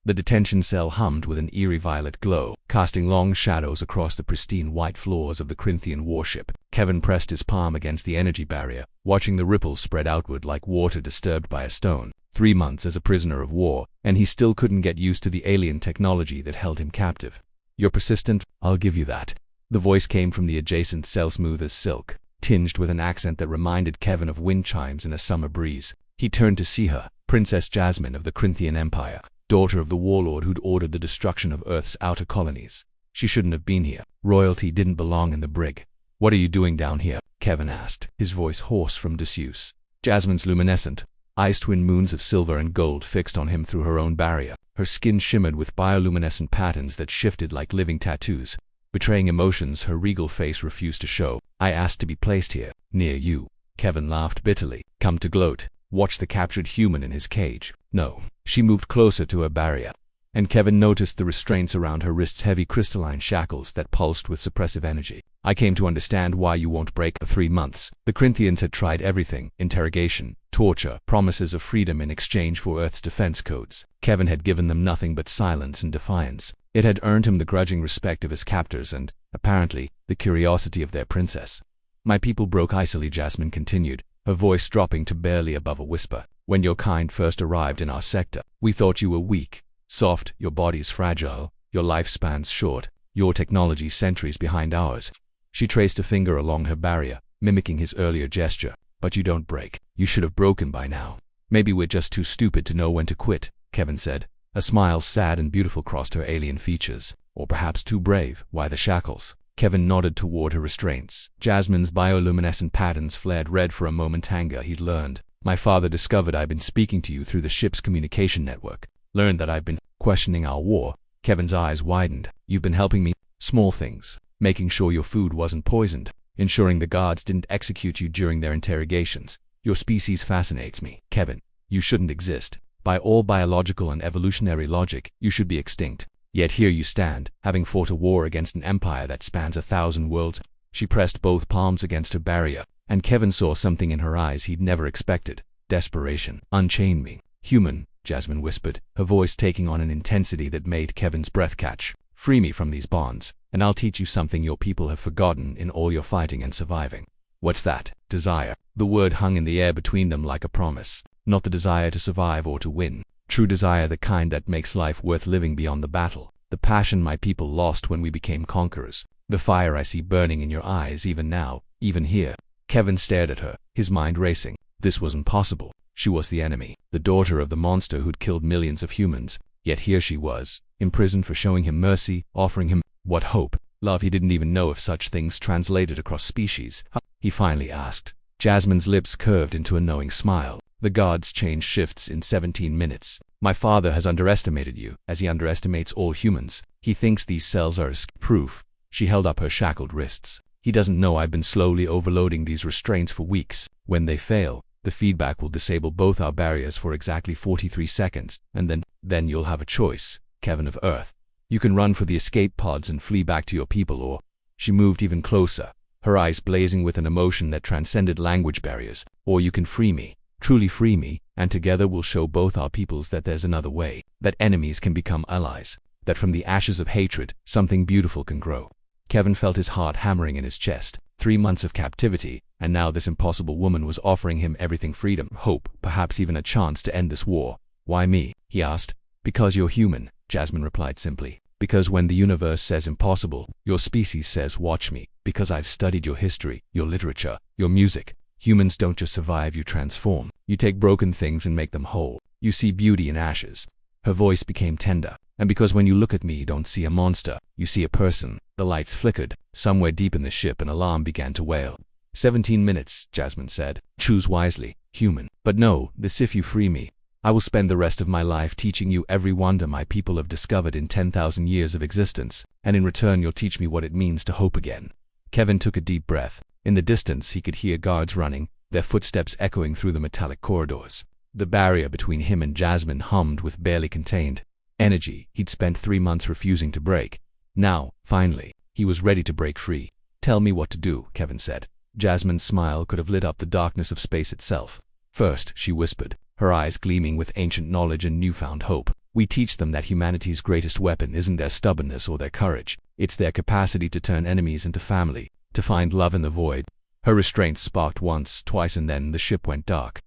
The detention cell hummed with an eerie violet glow, casting long shadows across the pristine white floors of the Corinthian warship. Kevin pressed his palm against the energy barrier, watching the ripples spread outward like water disturbed by a stone. 3 months as a prisoner of war, and he still couldn't get used to the alien technology that held him captive. "You're persistent, I'll give you that." The voice came from the adjacent cell, smooth as silk, tinged with an accent that reminded Kevin of wind chimes in a summer breeze. He turned to see her, Princess Jasmine of the Corinthian Empire, daughter of the warlord who'd ordered the destruction of Earth's outer colonies. She shouldn't have been here. Royalty didn't belong in the brig. "What are you doing down here?" Kevin asked, his voice hoarse from disuse. Jasmine's luminescent eyes, twin moons of silver and gold, fixed on him through her own barrier. Her skin shimmered with bioluminescent patterns that shifted like living tattoos, betraying emotions her regal face refused to show. "I asked to be placed here, near you." Kevin laughed bitterly. "Come to gloat. Watch the captured human in his cage." "No." She moved closer to her barrier, and Kevin noticed the restraints around her wrists, heavy crystalline shackles that pulsed with suppressive energy. "I came to understand why you won't break." For 3 months, the Corinthians had tried everything: interrogation, torture, promises of freedom in exchange for Earth's defense codes. Kevin had given them nothing but silence and defiance. It had earned him the grudging respect of his captors and, apparently, the curiosity of their princess. "My people broke icily," Jasmine continued, her voice dropping to barely above a whisper. "When your kind first arrived in our sector, we thought you were weak, soft, your body's fragile, your lifespan's short, your technology centuries behind ours." She traced a finger along her barrier, mimicking his earlier gesture. "But you don't break. You should have broken by now." "Maybe we're just too stupid to know when to quit," Kevin said. A smile, sad and beautiful, crossed her alien features. "Or perhaps too brave. Why the shackles?" Kevin nodded toward her restraints. Jasmine's bioluminescent patterns flared red for a moment. Anger he'd learned. "My father discovered I've been speaking to you through the ship's communication network. Learned that I've been questioning our war." Kevin's eyes widened. "You've been helping me." "Small things. Making sure your food wasn't poisoned. Ensuring the guards didn't execute you during their interrogations. Your species fascinates me, Kevin. You shouldn't exist. By all biological and evolutionary logic, you should be extinct. Yet here you stand, having fought a war against an empire that spans 1,000 worlds." She pressed both palms against her barrier, and Kevin saw something in her eyes he'd never expected: desperation. "Unchain me, human," Jasmine whispered, her voice taking on an intensity that made Kevin's breath catch. "Free me from these bonds, and I'll teach you something your people have forgotten in all your fighting and surviving." "What's that?" "Desire." The word hung in the air between them like a promise. Not the desire to survive or to win. True desire, the kind that makes life worth living beyond the battle. The passion my people lost when we became conquerors. The fire I see burning in your eyes even now, even here. Kevin stared at her, his mind racing. This was impossible. She was the enemy, the daughter of the monster who'd killed millions of humans. Yet here she was, imprisoned for showing him mercy, offering him, what, hope? Love? He didn't even know if such things translated across species. He finally asked. Jasmine's lips curved into a knowing smile. "The gods change shifts in 17 minutes. My father has underestimated you, as he underestimates all humans. He thinks these cells are escape-proof." She held up her shackled wrists. "He doesn't know I've been slowly overloading these restraints for weeks. When they fail, the feedback will disable both our barriers for exactly 43 seconds, and then you'll have a choice, Kevin of Earth. You can run for the escape pods and flee back to your people, or—" She moved even closer, her eyes blazing with an emotion that transcended language barriers. "Or you can free me. Truly free me, and together we'll show both our peoples that there's another way, that enemies can become allies, that from the ashes of hatred, something beautiful can grow." Kevin felt his heart hammering in his chest. 3 months of captivity, and now this impossible woman was offering him everything: freedom, hope, perhaps even a chance to end this war. "Why me?" he asked. "Because you're human," Jasmine replied simply. "Because when the universe says impossible, your species says watch me. Because I've studied your history, your literature, your music. Humans don't just survive, you transform. You take broken things and make them whole. You see beauty in ashes." Her voice became tender. "And because when you look at me, you don't see a monster, you see a person." The lights flickered. Somewhere deep in the ship, an alarm began to wail. 17 minutes, Jasmine said. "Choose wisely, human. But know this: if you free me, I will spend the rest of my life teaching you every wonder my people have discovered in 10,000 years of existence, and in return you'll teach me what it means to hope again." Kevin took a deep breath. In the distance he could hear guards running, their footsteps echoing through the metallic corridors. The barrier between him and Jasmine hummed with barely contained energy he'd spent 3 months refusing to break. Now, finally, he was ready to break free. "Tell me what to do," Kevin said. Jasmine's smile could have lit up the darkness of space itself. "First," she whispered, her eyes gleaming with ancient knowledge and newfound hope, We teach them that humanity's greatest weapon isn't their stubbornness or their courage. It's their capacity to turn enemies into family, to find love in the void. Her restraints sparked once, twice, and then the ship went dark.